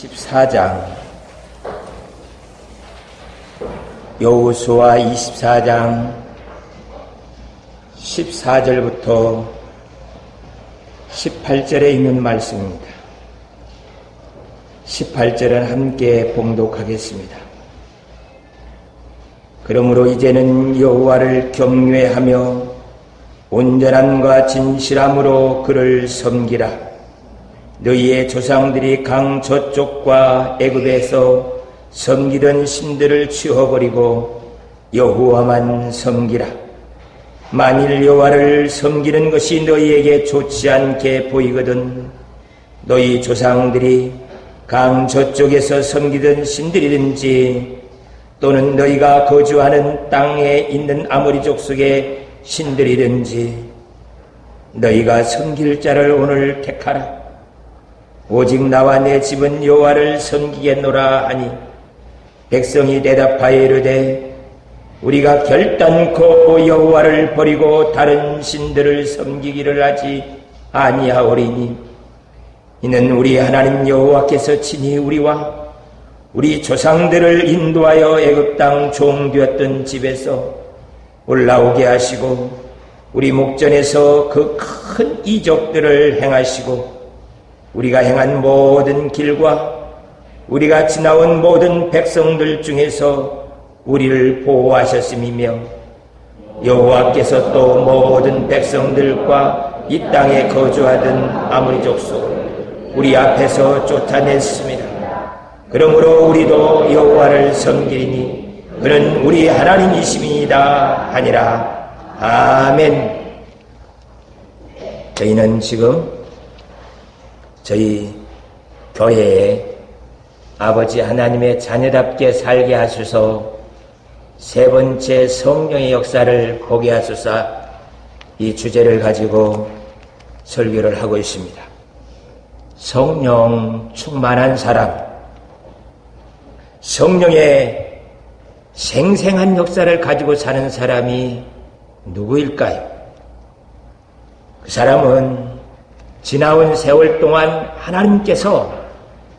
14장 여호수아 24장 14절부터 18절에 있는 말씀입니다. 18절은 함께 봉독하겠습니다. 그러므로 이제는 여호와를 경외하며 온전함과 진실함으로 그를 섬기라. 너희의 조상들이 강 저쪽과 애굽에서 섬기던 신들을 치워버리고 여호와만 섬기라. 만일 여호와를 섬기는 것이 너희에게 좋지 않게 보이거든 너희 조상들이 강 저쪽에서 섬기던 신들이든지 또는 너희가 거주하는 땅에 있는 아모리 족속의 신들이든지 너희가 섬길 자를 오늘 택하라. 오직 나와 내 집은 여호와를 섬기겠노라 하니 백성이 대답하여 이르되 우리가 결단코 여호와를 버리고 다른 신들을 섬기기를 하지 아니하오리니 이는 우리 하나님 여호와께서 친히 우리와 우리 조상들을 인도하여 애굽 땅 종되었던 집에서 올라오게 하시고 우리 목전에서 그 큰 이적들을 행하시고 우리가 행한 모든 길과 우리가 지나온 모든 백성들 중에서 우리를 보호하셨음이며 여호와께서 또 모든 백성들과 이 땅에 거주하던 아모리 족속 우리 앞에서 쫓아냈습니다. 그러므로 우리도 여호와를 섬기리니 그는 우리 하나님이심이다 하니라. 아멘. 저희는 지금 저희 교회에 아버지 하나님의 자녀답게 살게 하소서, 세 번째 성령의 역사를 보게 하소서, 이 주제를 가지고 설교를 하고 있습니다. 성령 충만한 사람, 성령의 생생한 역사를 가지고 사는 사람이 누구일까요? 그 사람은 지나온 세월 동안 하나님께서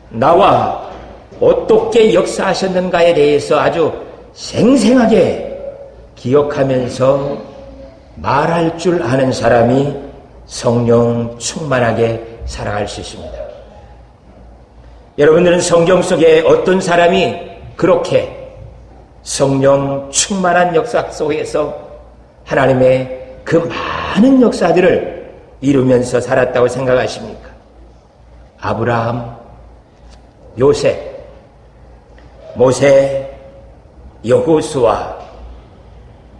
나와 어떻게 역사하셨는가에 대해서 아주 생생하게 기억하면서 말할 줄 아는 사람이 성령 충만하게 살아갈 수 있습니다. 여러분들은 성경 속에 어떤 사람이 그렇게 성령 충만한 역사 속에서 하나님의 그 많은 역사들을 이루면서 살았다고 생각하십니까? 아브라함, 요셉, 모세, 여호수아,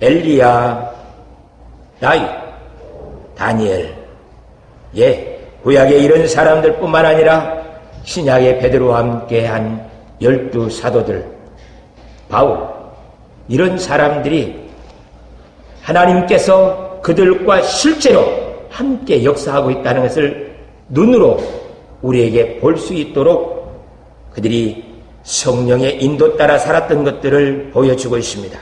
엘리야, 다윗, 다니엘, 구약의 이런 사람들뿐만 아니라 신약의 베드로와 함께한 12 사도들, 바울, 이런 사람들이 하나님께서 그들과 실제로 함께 역사하고 있다는 것을 눈으로 우리에게 볼 수 있도록 그들이 성령의 인도 따라 살았던 것들을 보여주고 있습니다.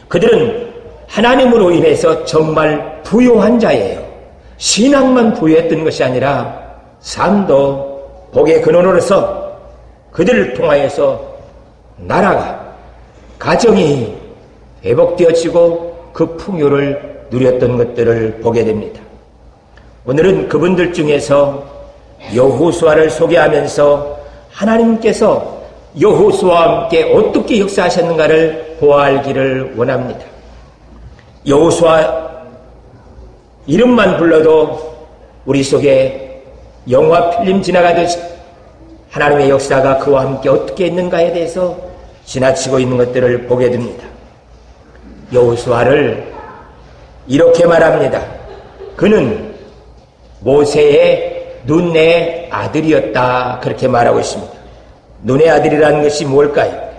그들은 하나님으로 인해서 정말 부요한 자예요. 신앙만 부요했던 것이 아니라 삶도 복의 근원으로서 그들을 통하여서 나라가, 가정이 회복되어지고 그 풍요를 누렸던 것들을 보게 됩니다. 오늘은 그분들 중에서 여호수아를 소개하면서 하나님께서 여호수아와 함께 어떻게 역사하셨는가를 보아알기를 원합니다. 여호수아 이름만 불러도 우리 속에 영화 필름 지나가듯이 하나님의 역사가 그와 함께 어떻게 있는가에 대해서 지나치고 있는 것들을 보게 됩니다. 여호수아를 이렇게 말합니다. 그는 모세의 눈의 아들이었다. 그렇게 말하고 있습니다. 눈의 아들이라는 것이 뭘까요?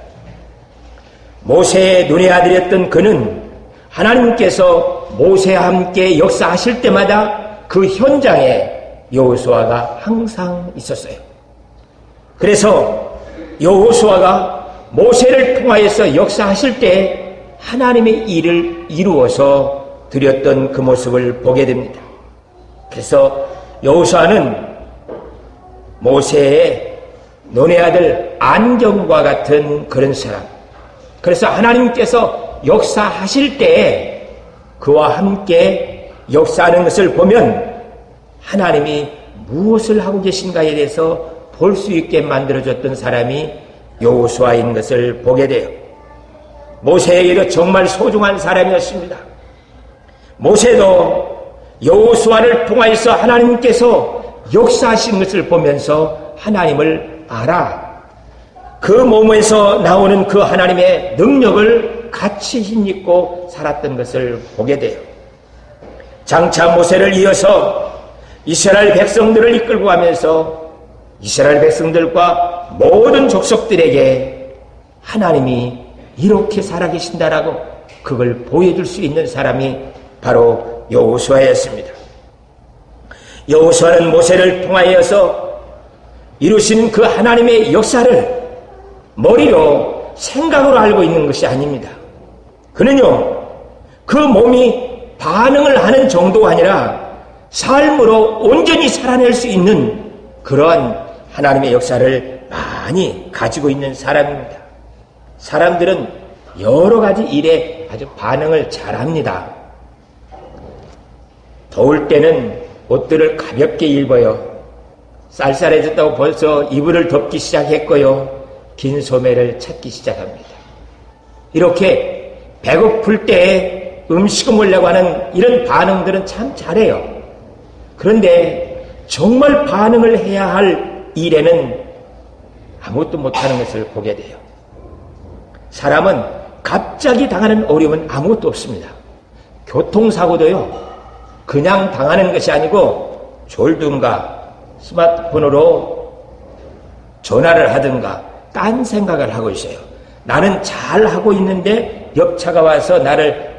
모세의 눈의 아들이었던 그는 하나님께서 모세와 함께 역사하실 때마다 그 현장에 여호수아가 항상 있었어요. 그래서 여호수아가 모세를 통하여서 역사하실 때 하나님의 일을 이루어서 드렸던 그 모습을 보게 됩니다. 그래서 여호수아는 모세의 논의 아들 안경과 같은 그런 사람. 그래서 하나님께서 역사하실 때 그와 함께 역사하는 것을 보면 하나님이 무엇을 하고 계신가에 대해서 볼 수 있게 만들어줬던 사람이 여호수아인 것을 보게 돼요. 모세에게도 정말 소중한 사람이었습니다. 모세도 여호수아를 통하여서 하나님께서 역사하신 것을 보면서 하나님을 알아. 그 몸에서 나오는 그 하나님의 능력을 같이 힘입고 살았던 것을 보게 돼요. 장차 모세를 이어서 이스라엘 백성들을 이끌고 가면서 이스라엘 백성들과 모든 족속들에게 하나님이 이렇게 살아계신다라고 그걸 보여줄 수 있는 사람이 바로 여호수아였습니다. 여호수아는 모세를 통하여서 이루시는 그 하나님의 역사를 머리로 생각으로 알고 있는 것이 아닙니다. 그는요, 그 몸이 반응을 하는 정도가 아니라 삶으로 온전히 살아낼 수 있는 그러한 하나님의 역사를 많이 가지고 있는 사람입니다. 사람들은 여러 가지 일에 아주 반응을 잘합니다. 더울 때는 옷들을 가볍게 입어요. 쌀쌀해졌다고 벌써 이불을 덮기 시작했고요. 긴 소매를 찾기 시작합니다. 이렇게 배고플 때에 음식을 먹으려고 하는 이런 반응들은 참 잘해요. 그런데 정말 반응을 해야 할 일에는 아무것도 못하는 것을 보게 돼요. 사람은 갑자기 당하는 어려움은 아무것도 없습니다. 교통사고도요, 그냥 당하는 것이 아니고 졸든가 스마트폰으로 전화를 하든가 딴 생각을 하고 있어요. 나는 잘하고 있는데 옆차가 와서 나를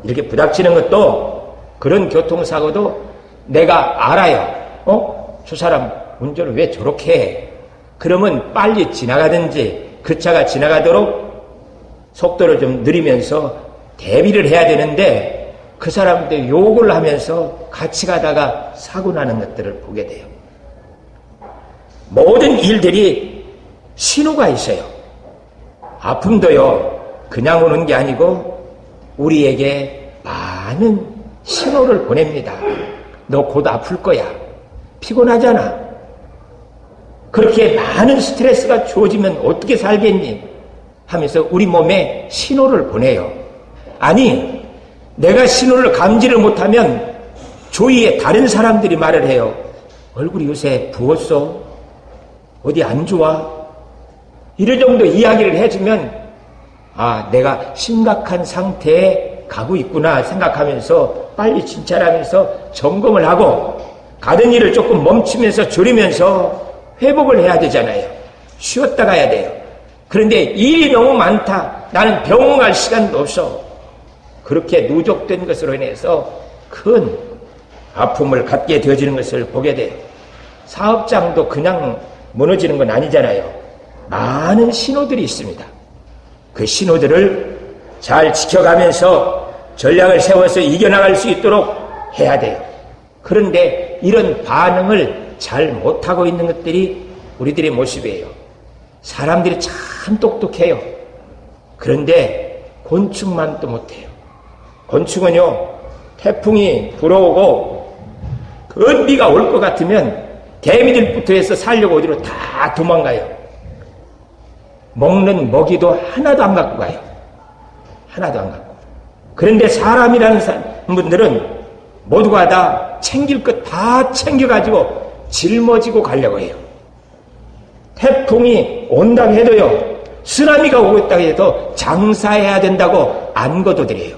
이렇게 부닥치는 것도, 그런 교통사고도 내가 알아요. 저 사람 운전을 왜 저렇게 해? 그러면 빨리 지나가든지 그 차가 지나가도록 속도를 좀 느리면서 대비를 해야 되는데 그 사람한테 욕을 하면서 같이 가다가 사고 나는 것들을 보게 돼요. 모든 일들이 신호가 있어요. 아픔도요, 그냥 오는 게 아니고 우리에게 많은 신호를 보냅니다. 너 곧 아플 거야. 피곤하잖아. 그렇게 많은 스트레스가 주어지면 어떻게 살겠니? 하면서 우리 몸에 신호를 보내요. 아니, 내가 신호를 감지를 못하면 주위에 다른 사람들이 말을 해요. 얼굴이 요새 부었어? 어디 안 좋아? 이럴 정도 이야기를 해주면 아, 내가 심각한 상태에 가고 있구나 생각하면서 빨리 진찰하면서 점검을 하고 가던 일을 조금 멈추면서 줄이면서 회복을 해야 되잖아요. 쉬었다 가야 돼요. 그런데 일이 너무 많다. 나는 병원 갈 시간도 없어. 그렇게 누적된 것으로 인해서 큰 아픔을 갖게 되어지는 것을 보게 돼요. 사업장도 그냥 무너지는 건 아니잖아요. 많은 신호들이 있습니다. 그 신호들을 잘 지켜가면서 전략을 세워서 이겨나갈 수 있도록 해야 돼요. 그런데 이런 반응을 잘 못하고 있는 것들이 우리들의 모습이에요. 사람들이 참 똑똑해요. 그런데 곤충만 또 못해요. 곤충은요, 태풍이 불어오고 건비가 올 것 같으면 개미들부터 해서 살려고 어디로 다 도망가요. 먹는 먹이도 하나도 안 갖고 가요. 하나도 안 갖고. 그런데 사람이라는 분들은 모두가 다 챙길 것 다 챙겨가지고 짊어지고 가려고 해요. 태풍이 온다고 해도요, 쓰나미가 오고 있다고 해도 장사해야 된다고 안 거둬들여요.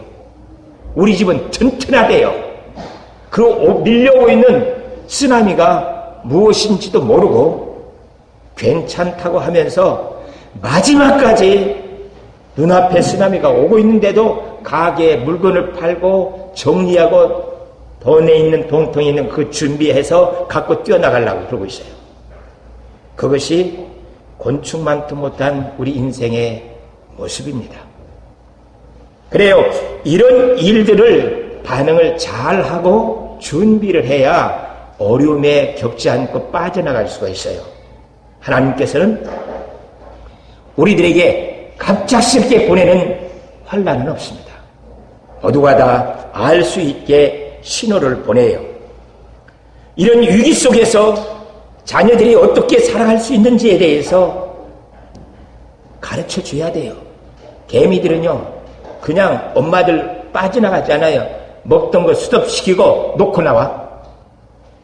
우리 집은 튼튼하대요. 그 밀려오고 있는 쓰나미가 무엇인지도 모르고 괜찮다고 하면서 마지막까지 눈앞에 쓰나미가 오고 있는데도 가게에 물건을 팔고 정리하고 돈에 있는 돈통에 있는 그 준비해서 갖고 뛰어나가려고 그러고 있어요. 그것이 곤충만도 못한 우리 인생의 모습입니다. 그래요. 이런 일들을 반응을 잘하고 준비를 해야 어려움에 겪지 않고 빠져나갈 수가 있어요. 하나님께서는 우리들에게 갑작스럽게 보내는 환난은 없습니다. 모두가 다 알 수 있게 신호를 보내요. 이런 위기 속에서 자녀들이 어떻게 살아갈 수 있는지에 대해서 가르쳐 줘야 돼요. 개미들은요, 그냥 엄마들 빠져나가지 않아요. 먹던 거 수습시키고 놓고 나와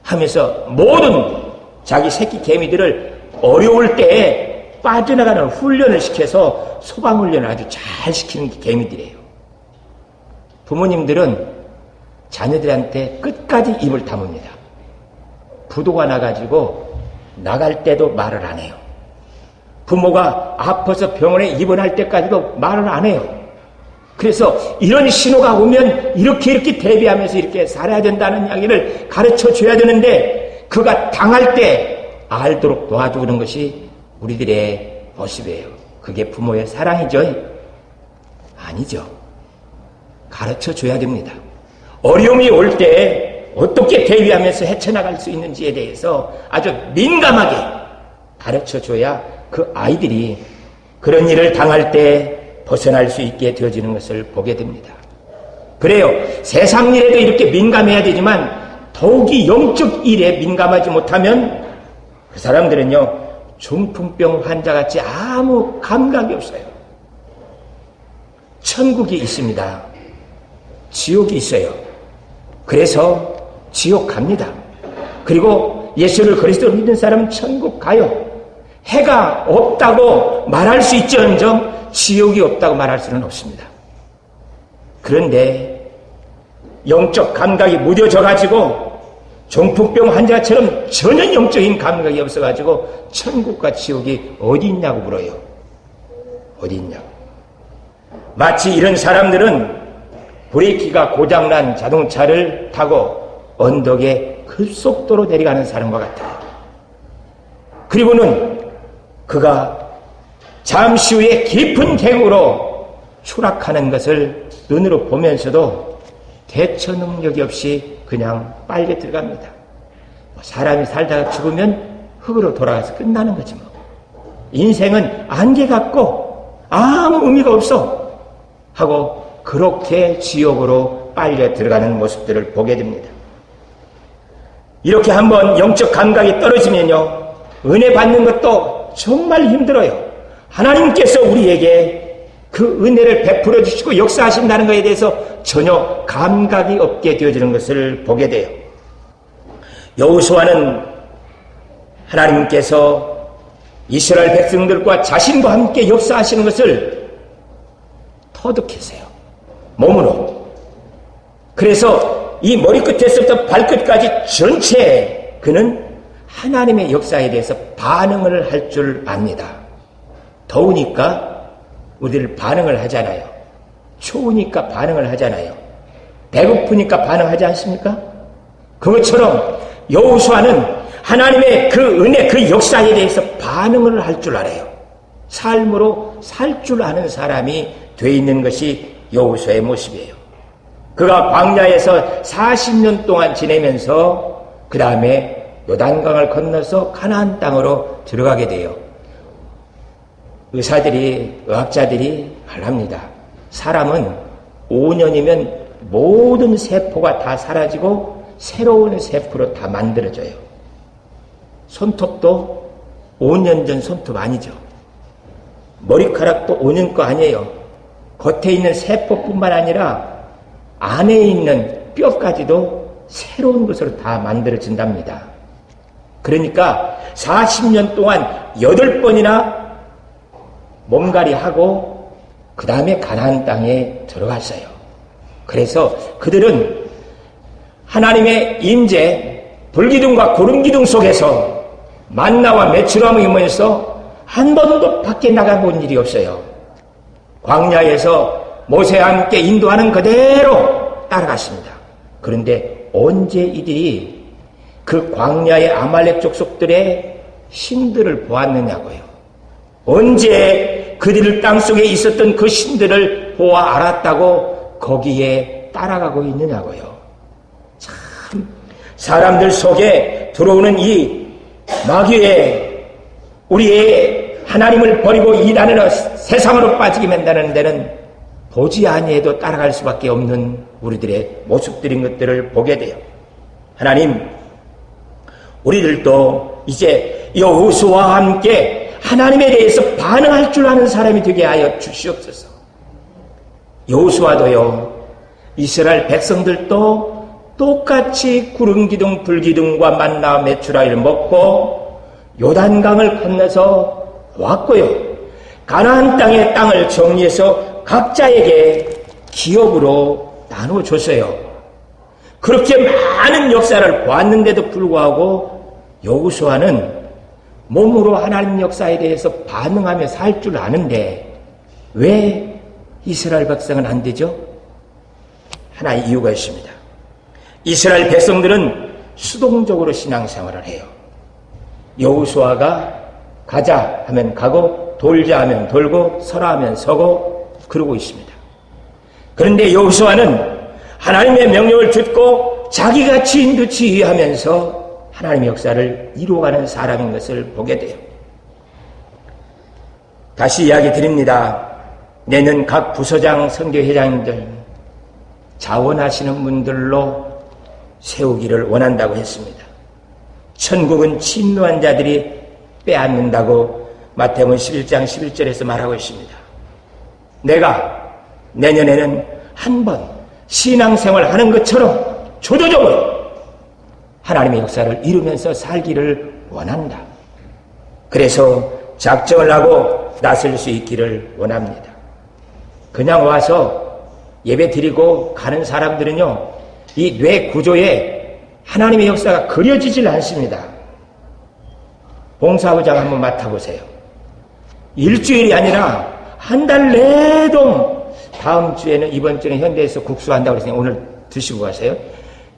하면서 모든 자기 새끼 개미들을 어려울 때에 빠져나가는 훈련을 시켜서 소방훈련을 아주 잘 시키는 게 개미들이에요. 부모님들은 자녀들한테 끝까지 입을 다뭅니다. 부도가 나가지고 나갈 때도 말을 안 해요. 부모가 아파서 병원에 입원할 때까지도 말을 안 해요. 그래서 이런 신호가 오면 이렇게 대비하면서 이렇게 살아야 된다는 이야기를 가르쳐 줘야 되는데, 그가 당할 때 알도록 도와주는 것이 우리들의 모습이에요. 그게 부모의 사랑이죠? 아니죠. 가르쳐 줘야 됩니다. 어려움이 올 때 어떻게 대비하면서 헤쳐나갈 수 있는지에 대해서 아주 민감하게 가르쳐 줘야 그 아이들이 그런 일을 당할 때 벗어날 수 있게 되어지는 것을 보게 됩니다. 그래요. 세상 일에도 이렇게 민감해야 되지만 더욱이 영적 일에 민감하지 못하면 그 사람들은요, 중풍병 환자같이 아무 감각이 없어요. 천국이 있습니다. 지옥이 있어요. 그래서 지옥 갑니다. 그리고 예수를 그리스도로 믿는 사람은 천국 가요. 해가 없다고 말할 수 있지언정 지옥이 없다고 말할 수는 없습니다. 그런데 영적 감각이 무뎌져가지고 중풍병 환자처럼 전혀 영적인 감각이 없어가지고 천국과 지옥이 어디 있냐고 물어요. 어디 있냐고. 마치 이런 사람들은 브레이크가 고장난 자동차를 타고 언덕에 급속도로 내려가는 사람과 같아요. 그리고는 그가 잠시 후에 깊은 갱으로 추락하는 것을 눈으로 보면서도 대처 능력이 없이 그냥 빨려 들어갑니다. 사람이 살다가 죽으면 흙으로 돌아가서 끝나는 거지 뭐. 인생은 안개 같고 아무 의미가 없어 하고 그렇게 지옥으로 빨려 들어가는 모습들을 보게 됩니다. 이렇게 한번 영적 감각이 떨어지면요, 은혜 받는 것도 정말 힘들어요. 하나님께서 우리에게 그 은혜를 베풀어 주시고 역사하신다는 것에 대해서 전혀 감각이 없게 되어지는 것을 보게 돼요. 여호수아는 하나님께서 이스라엘 백성들과 자신과 함께 역사하시는 것을 터득했어요. 몸으로. 그래서 이 머리끝에서부터 발끝까지 전체에 그는 하나님의 역사에 대해서 반응을 할 줄 압니다. 더우니까 우리를 반응을 하잖아요. 추우니까 반응을 하잖아요. 배고프니까 반응하지 않습니까? 그것처럼 여호수아는 하나님의 그 은혜, 그 역사에 대해서 반응을 할 줄 알아요. 삶으로 살 줄 아는 사람이 돼 있는 것이 여호수아의 모습이에요. 그가 광야에서 40년 동안 지내면서 그 다음에 요단강을 건너서 가나안 땅으로 들어가게 돼요. 의학자들이 말합니다. 사람은 5년이면 모든 세포가 다 사라지고 새로운 세포로 다 만들어져요. 손톱도 5년 전 손톱 아니죠. 머리카락도 5년 거 아니에요. 겉에 있는 세포뿐만 아니라 안에 있는 뼈까지도 새로운 것으로 다 만들어진답니다. 그러니까 40년 동안 8번이나 몸가리하고 그 다음에 가나안 땅에 들어갔어요. 그래서 그들은 하나님의 임재, 불기둥과 구름기둥 속에서 만나와 메추라음이 임하면서 한 번도 밖에 나가본 일이 없어요. 광야에서 모세와 함께 인도하는 그대로 따라갔습니다. 그런데 언제 이들이 그 광야의 아말렉 족속들의 신들을 보았느냐고요. 언제 그들 땅속에 있었던 그 신들을 보아 알았다고 거기에 따라가고 있느냐고요. 참 사람들 속에 들어오는 이 마귀의 우리의 하나님을 버리고 이단으로 세상으로 빠지게 만드는 데는 보지 아니해도 따라갈 수밖에 없는 우리들의 모습들인 것들을 보게 돼요. 하나님, 우리들도 이제 여호수아와 함께 하나님에 대해서 반응할 줄 아는 사람이 되게 하여 주시옵소서. 여호수아도요, 이스라엘 백성들도 똑같이 구름기둥 불기둥과 만나 메추라기를 먹고 요단강을 건너서 왔고요, 가나안 땅의 땅을 정리해서 각자에게 기업으로 나눠줬어요. 그렇게 많은 역사를 보았는데도 불구하고 여호수아는 몸으로 하나님 역사에 대해서 반응하며 살 줄 아는데 왜 이스라엘 백성은 안 되죠? 하나의 이유가 있습니다. 이스라엘 백성들은 수동적으로 신앙생활을 해요. 여호수아가 가자 하면 가고 돌자 하면 돌고 서라 하면 서고 그러고 있습니다. 그런데 여호수아는 하나님의 명령을 듣고 자기가 지인도 지휘하면서 하나님의 역사를 이루어가는 사람인 것을 보게 돼요. 다시 이야기 드립니다. 내년 각 부서장 선교회장님들 자원하시는 분들로 세우기를 원한다고 했습니다. 천국은 침노한 자들이 빼앗는다고 마태복음 11장 11절에서 말하고 있습니다. 내가 내년에는 한번 신앙생활 하는 것처럼 조조적으로 하나님의 역사를 이루면서 살기를 원한다. 그래서 작정을 하고 나설 수 있기를 원합니다. 그냥 와서 예배 드리고 가는 사람들은요, 이 뇌 구조에 하나님의 역사가 그려지질 않습니다. 봉사부장 한번 맡아보세요. 일주일이 아니라 한 달 내동, 다음 주에는, 이번 주에는 현대에서 국수 한다고 그랬으니까 오늘 드시고 가세요.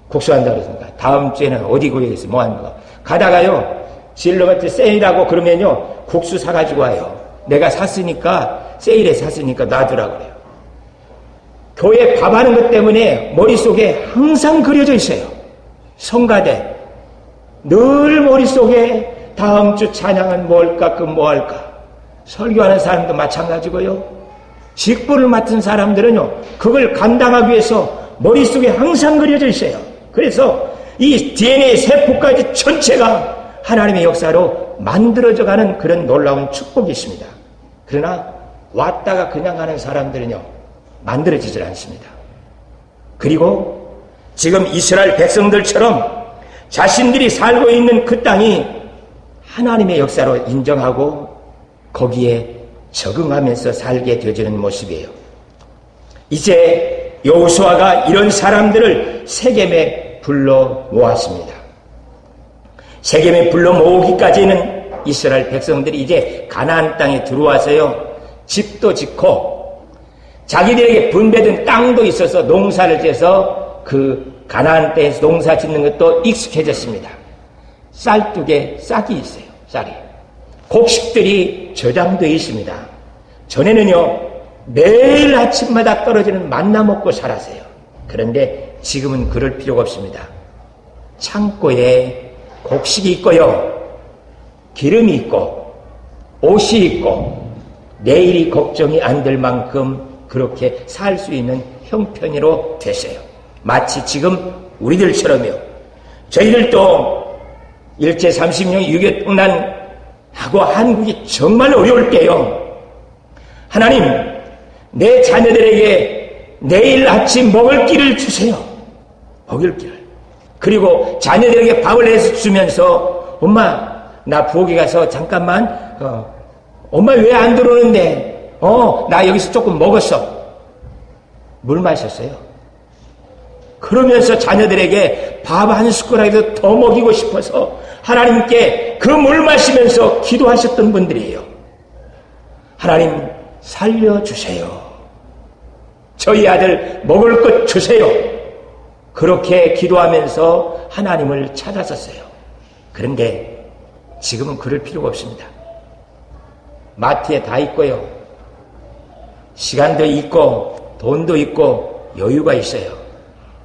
국수 한다고 그랬으니까 다음 주에는 어디 구역에서 뭐 하는 거 가다가요, 진로마트 세일하고 그러면요, 국수 사가지고 와요. 내가 샀으니까, 세일에 샀으니까 놔두라 그래요. 교회 밥하는 것 때문에 머릿속에 항상 그려져 있어요. 성가대. 늘 머릿속에 다음 주 찬양은 뭘까, 그 뭐 할까. 설교하는 사람도 마찬가지고요. 직분을 맡은 사람들은요, 그걸 감당하기 위해서 머릿속에 항상 그려져 있어요. 그래서 이 DNA 세포까지 전체가 하나님의 역사로 만들어져가는 그런 놀라운 축복이 있습니다. 그러나 왔다가 그냥 가는 사람들은요, 만들어지질 않습니다. 그리고 지금 이스라엘 백성들처럼 자신들이 살고 있는 그 땅이 하나님의 역사로 인정하고 거기에 적응하면서 살게 되어지는 모습이에요. 이제 여호수아가 이런 사람들을 세겜에 불러 모았습니다. 세겜에 불러 모으기까지는 이스라엘 백성들이 이제 가나안 땅에 들어와서요, 집도 짓고 자기들에게 분배된 땅도 있어서 농사를 지어서 그 가나안 땅에서 농사 짓는 것도 익숙해졌습니다. 쌀둑에 싹이 있어요. 쌀이. 곡식들이 저장되어 있습니다. 전에는요, 매일 아침마다 떨어지는 만나 먹고 살았어요. 그런데 지금은 그럴 필요가 없습니다. 창고에 곡식이 있고요, 기름이 있고 옷이 있고 내일이 걱정이 안 될 만큼 그렇게 살 수 있는 형편으로 됐어요. 마치 지금 우리들처럼요. 저희들도 일제 30년 6.25 난 하고 한국이 정말 어려울 때요, 하나님, 내 자녀들에게 내일 아침 먹을 길을 주세요. 먹을 길을. 그리고 자녀들에게 밥을 해서 주면서, 엄마, 나 부엌에 가서 잠깐만, 엄마 왜 안 들어오는데? 나 여기서 조금 먹었어. 물 마셨어요. 그러면서 자녀들에게 밥 한 숟가락이라도 더 먹이고 싶어서 하나님께 그 물 마시면서 기도하셨던 분들이에요. 하나님, 살려주세요. 저희 아들 먹을 것 주세요. 그렇게 기도하면서 하나님을 찾았었어요. 그런데 지금은 그럴 필요가 없습니다. 마트에 다 있고요, 시간도 있고 돈도 있고 여유가 있어요.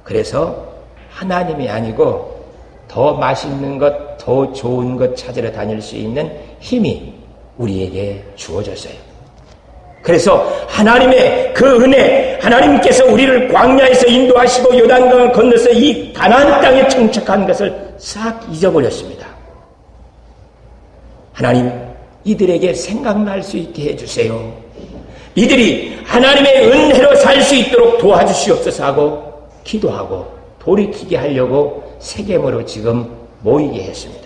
그래서 하나님이 아니고 더 맛있는 것, 더 좋은 것 찾으러 다닐 수 있는 힘이 우리에게 주어졌어요. 그래서 하나님의 그 은혜, 하나님께서 우리를 광야에서 인도하시고 요단강을 건너서 이 가나안 땅에 정착한 것을 싹 잊어버렸습니다. 하나님, 이들에게 생각날 수 있게 해주세요. 이들이 하나님의 은혜로 살 수 있도록 도와주시옵소서 하고 기도하고 돌이키게 하려고 세겜으로 지금 모이게 했습니다.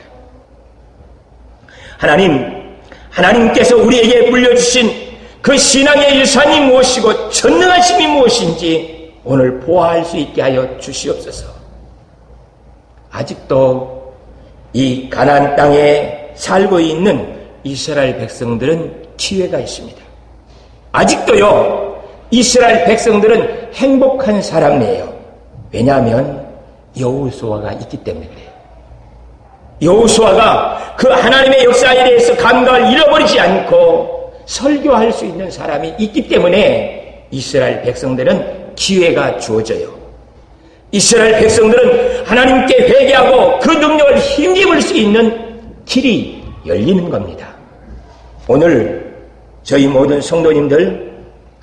하나님께서 우리에게 물려주신 그 신앙의 일산이 무엇이고 전능하심이 무엇인지 오늘 보아할 수 있게 하여 주시옵소서. 아직도 이 가나안 땅에 살고 있는 이스라엘 백성들은 기회가 있습니다. 아직도요, 이스라엘 백성들은 행복한 사람이에요. 왜냐하면 여호수아가 있기 때문에 그래요. 여호수아가 그 하나님의 역사에 대해서 감각을 잃어버리지 않고 설교할 수 있는 사람이 있기 때문에 이스라엘 백성들은 기회가 주어져요. 이스라엘 백성들은 하나님께 회개하고 그 능력을 힘입을 수 있는 길이 열리는 겁니다. 오늘 저희 모든 성도님들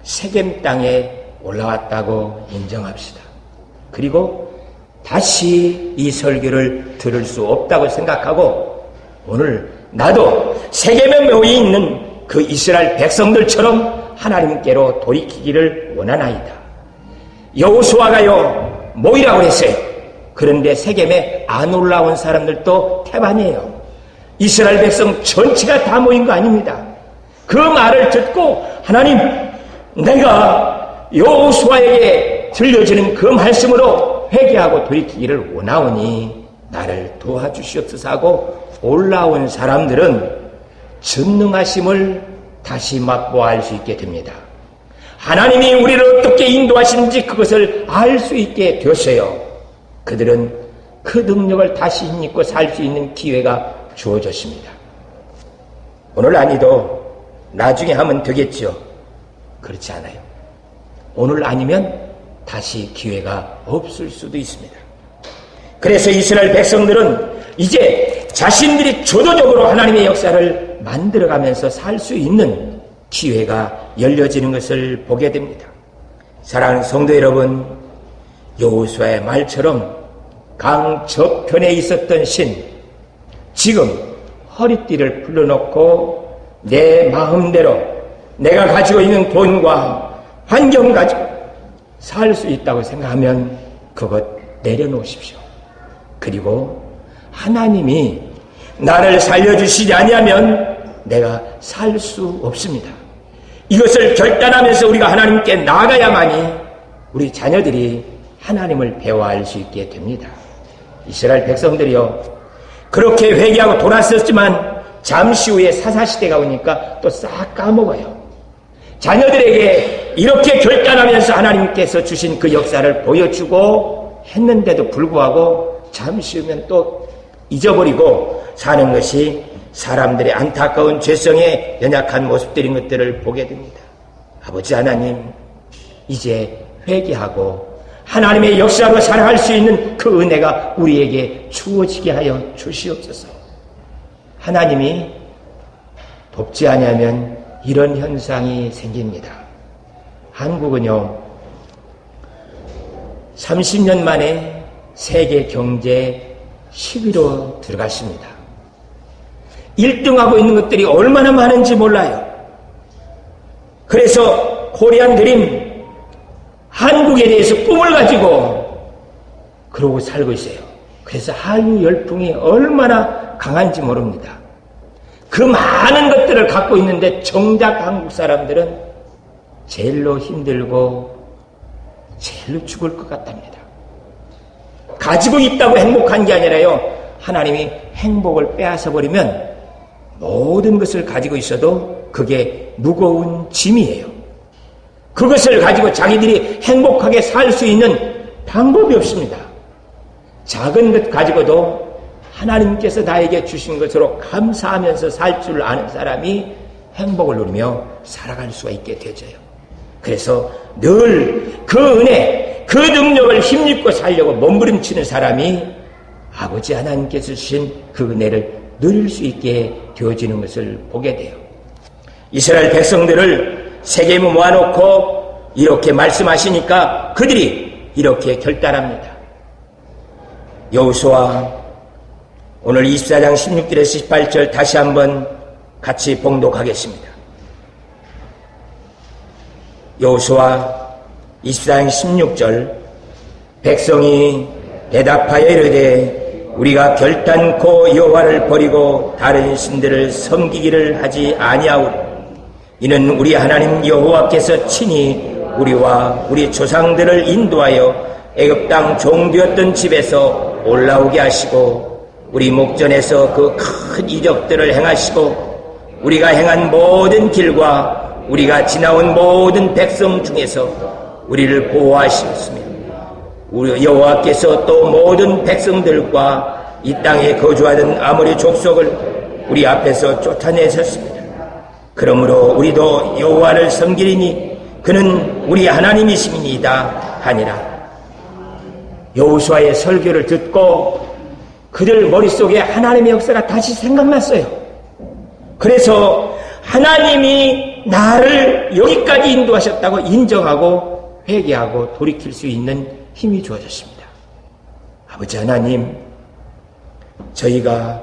세겜 땅에 올라왔다고 인정합시다. 그리고 다시 이 설교를 들을 수 없다고 생각하고 오늘 나도 세겜에 모여 있는 그 이스라엘 백성들처럼 하나님께로 돌이키기를 원하나이다. 여호수아가요 모이라고 했어요. 그런데 세겜에 안 올라온 사람들도 태반이에요. 이스라엘 백성 전체가 다 모인 거 아닙니다. 그 말을 듣고 하나님, 내가 여호수아에게 들려주는 그 말씀으로 회개하고 돌이키기를 원하오니 나를 도와주시옵소서 하고 올라온 사람들은 전능하심을 다시 맛보아할 수 있게 됩니다. 하나님이 우리를 어떻게 인도하시는지 그것을 알 수 있게 되었어요. 그들은 그 능력을 다시 힘입고 살 수 있는 기회가 주어졌습니다. 오늘 아니도 나중에 하면 되겠죠. 그렇지 않아요. 오늘 아니면 다시 기회가 없을 수도 있습니다. 그래서 이스라엘 백성들은 이제 자신들이 주도적으로 하나님의 역사를 만들어가면서 살 수 있는 기회가 열려지는 것을 보게 됩니다. 사랑하는 성도 여러분, 여호수아의 말처럼 강 저편에 있었던 신, 지금 허리띠를 풀어놓고 내 마음대로 내가 가지고 있는 돈과 환경 가지고 살 수 있다고 생각하면 그것 내려놓으십시오. 그리고 하나님이 나를 살려주시지 아니하면 내가 살 수 없습니다. 이것을 결단하면서 우리가 하나님께 나아가야만이 우리 자녀들이 하나님을 배워할 수 있게 됩니다. 이스라엘 백성들이요, 그렇게 회개하고 돌아섰지만 잠시 후에 사사시대가 오니까 또 싹 까먹어요. 자녀들에게 이렇게 결단하면서 하나님께서 주신 그 역사를 보여주고 했는데도 불구하고 잠시 후면 또 잊어버리고 사는 것이 사람들의 안타까운 죄성의 연약한 모습들인 것들을 보게 됩니다. 아버지 하나님, 이제 회개하고 하나님의 역사로 살아갈 수 있는 그 은혜가 우리에게 주어지게 하여 주시옵소서. 하나님이 돕지 않으면 이런 현상이 생깁니다. 한국은요, 30년 만에 세계 경제 10위로 들어갔습니다. 1등하고 있는 것들이 얼마나 많은지 몰라요. 그래서 코리안 드림, 한국에 대해서 꿈을 가지고 그러고 살고 있어요. 그래서 한류 열풍이 얼마나 강한지 모릅니다. 그 많은 것들을 갖고 있는데 정작 한국 사람들은 제일로 힘들고 제일로 죽을 것 같답니다. 가지고 있다고 행복한 게 아니라요, 하나님이 행복을 빼앗아 버리면 모든 것을 가지고 있어도 그게 무거운 짐이에요. 그것을 가지고 자기들이 행복하게 살 수 있는 방법이 없습니다. 작은 것 가지고도 하나님께서 나에게 주신 것으로 감사하면서 살 줄 아는 사람이 행복을 누리며 살아갈 수가 있게 되어져요. 그래서 늘 그 은혜, 그 능력을 힘입고 살려고 몸부림치는 사람이 아버지 하나님께서 주신 그 은혜를 누릴 수 있게 되어지는 것을 보게 돼요. 이스라엘 백성들을 세겜에 모아놓고 이렇게 말씀하시니까 그들이 이렇게 결단합니다. 여호수아, 오늘 24장 16절에서 18절 다시 한번 같이 봉독하겠습니다. 여호수아 24장 16절, 백성이 대답하여 이르되 우리가 결단코 여호와를 버리고 다른 신들을 섬기기를 하지 아니하오리. 이는 우리 하나님 여호와께서 친히 우리와 우리 조상들을 인도하여 애굽 땅 종되었던 집에서 올라오게 하시고 우리 목전에서 그 큰 이적들을 행하시고 우리가 행한 모든 길과 우리가 지나온 모든 백성 중에서 우리를 보호하셨으며 우리 여호와께서 또 모든 백성들과 이 땅에 거주하던 아모리 족속을 우리 앞에서 쫓아내셨습니다. 그러므로 우리도 여호와를 섬기리니 그는 우리 하나님이심이니이다 하니라. 여호수아의 설교를 듣고 그들 머릿속에 하나님의 역사가 다시 생각났어요. 그래서 하나님이 나를 여기까지 인도하셨다고 인정하고 회개하고 돌이킬 수 있는 힘이 주어졌습니다. 아버지 하나님, 저희가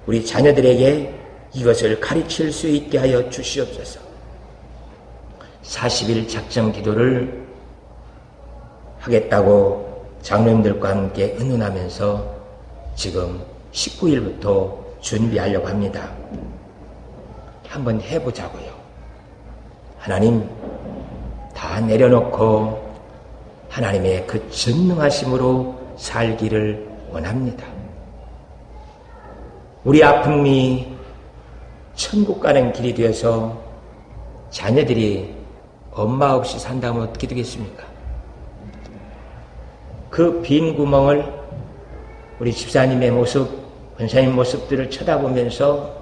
우리 자녀들에게 이것을 가르칠 수 있게 하여 주시옵소서. 40일 작정 기도를 하겠다고 장로님들과 함께 의논하면서 지금 19일부터 준비하려고 합니다. 한번 해보자고요. 하나님, 다 내려놓고 하나님의 그 전능하심으로 살기를 원합니다. 우리 아픔이 천국 가는 길이 되어서 자녀들이 엄마 없이 산다면 어떻게 되겠습니까? 그 빈 구멍을 우리 집사님의 모습, 권사님 모습들을 쳐다보면서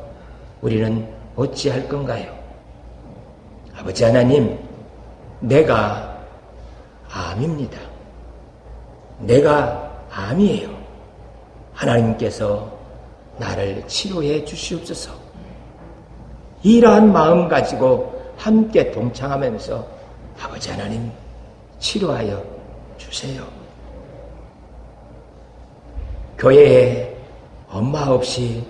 우리는 어찌할 건가요? 아버지 하나님, 내가 암입니다. 내가 암이에요. 하나님께서 나를 치료해 주시옵소서. 이러한 마음 가지고 함께 동참하면서 아버지 하나님 치료하여 주세요. 교회에 엄마 없이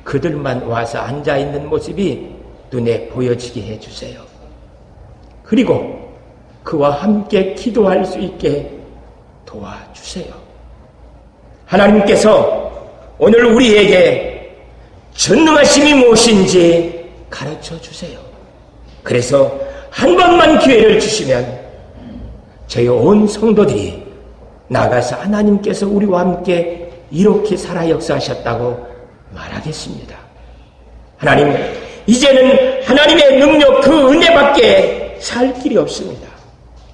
그들만 와서 앉아있는 모습이 눈에 보여지게 해주세요. 그리고 그와 함께 기도할 수 있게 도와주세요. 하나님께서 오늘 우리에게 전능하심이 무엇인지 가르쳐 주세요. 그래서 한 번만 기회를 주시면 저희 온 성도들이 나가서 하나님께서 우리와 함께 이렇게 살아 역사하셨다고 말하겠습니다. 하나님, 이제는 하나님의 능력 그 은혜밖에 살 길이 없습니다.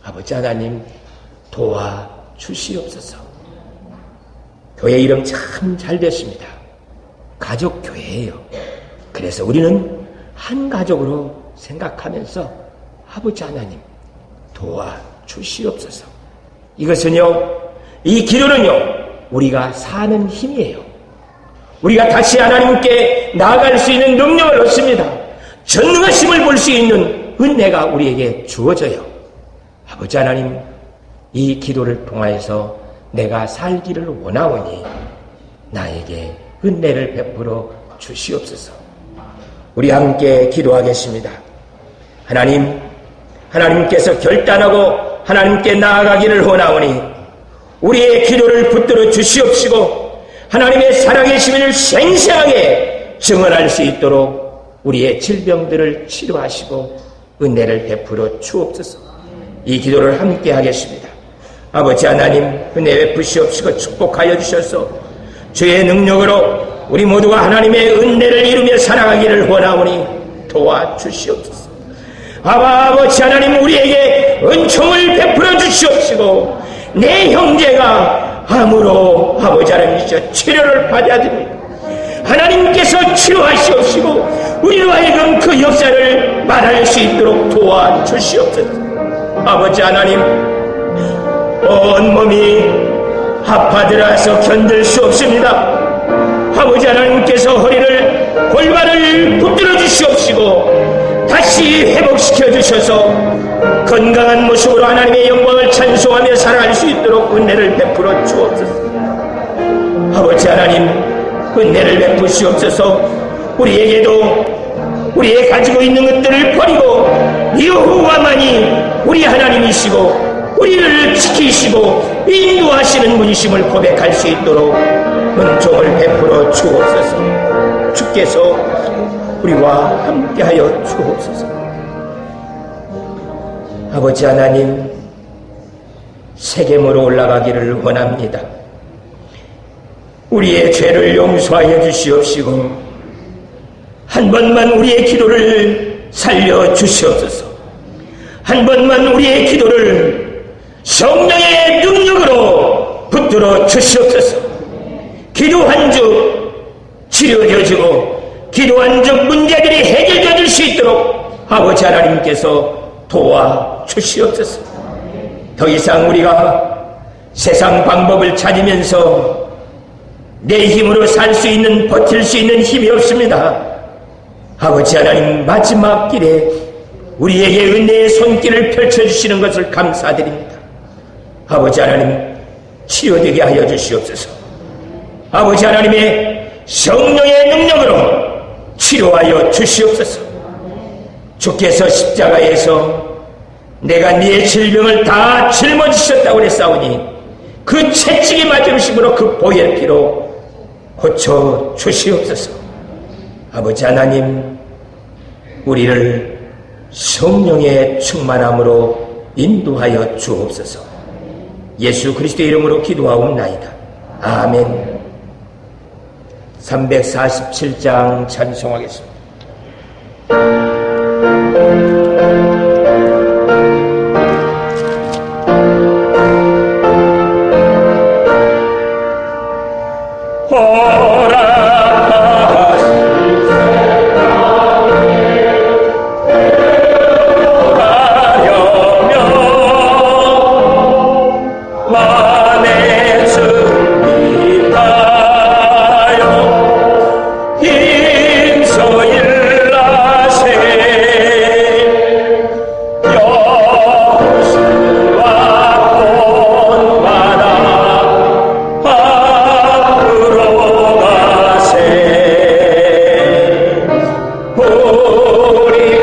아버지 하나님, 도와주시옵소서. 교회 이름 참 잘 됐습니다. 가족교회예요. 그래서 우리는 한 가족으로 생각하면서 아버지 하나님 도와주시옵소서. 이것은요, 이 기도는요, 우리가 사는 힘이에요. 우리가 다시 하나님께 나아갈 수 있는 능력을 얻습니다. 전능하심을 볼 수 있는 은혜가 우리에게 주어져요. 아버지 하나님, 이 기도를 통하여서 내가 살기를 원하오니 나에게 은혜를 베풀어 주시옵소서. 우리 함께 기도하겠습니다. 하나님, 하나님께서 결단하고 하나님께 나아가기를 원하오니 우리의 기도를 붙들어 주시옵시고 하나님의 살아계심을 생생하게 증언할 수 있도록 우리의 질병들을 치료하시고 은혜를 베풀어 주옵소서. 이 기도를 함께 하겠습니다. 아버지 하나님, 은혜 베푸시옵시고 축복하여 주셔서 주의 능력으로 우리 모두가 하나님의 은혜를 이루며 살아가기를 원하오니 도와주시옵소서. 아버지 하나님, 우리에게 은총을 베풀어 주시옵시고 내 형제가 암으로 아버지 하나님께서 치료를 받아야 됩니다. 하나님께서 치료하시옵시고 우리로 하여금 그 역사를 말할 수 있도록 도와주시옵소서. 아버지 하나님, 온몸이 아파들어서 견딜 수 없습니다. 아버지 하나님께서 허리를 골반을 붙들어 주시옵시고 다시 회복시켜 주셔서 건강한 모습으로 하나님의 영광을 찬송하며 살아갈 수 있도록 은혜를 베풀어 주옵소서. 아버지 하나님, 은혜를 베푸시옵소서. 우리에게도 우리의 가지고 있는 것들을 버리고 여호와만이 우리 하나님이시고 우리를 지키시고 인도하시는 분이심을 고백할 수 있도록 은총을 베풀어 주옵소서. 주께서 우리와 함께하여 주옵소서. 아버지 하나님, 세겜으로 올라가기를 원합니다. 우리의 죄를 용서하여 주시옵시고 한 번만 우리의 기도를 살려 주시옵소서. 한 번만 우리의 기도를 성령의 능력으로 붙들어 주시옵소서. 기도한 즉 치료되어지고 기도한 즉 문제들이 해결될 수 있도록 아버지 하나님께서 도와주시옵소서. 더 이상 우리가 세상 방법을 찾으면서 내 힘으로 살 수 있는, 버틸 수 있는 힘이 없습니다. 아버지 하나님, 마지막 길에 우리에게 은혜의 손길을 펼쳐주시는 것을 감사드립니다. 아버지 하나님, 치료되게 하여 주시옵소서. 아버지 하나님의 성령의 능력으로 치료하여 주시옵소서. 주께서 십자가에서 내가 네 질병을 다 짊어지셨다고 그랬사오니 그 채찍이 맞으심으로 그 보혈 피로 고쳐 주시옵소서. 아버지 하나님, 우리를 성령의 충만함으로 인도하여 주옵소서. 예수 그리스도의 이름으로 기도하옵나이다. 아멘. 347장 찬송하겠습니다. 우리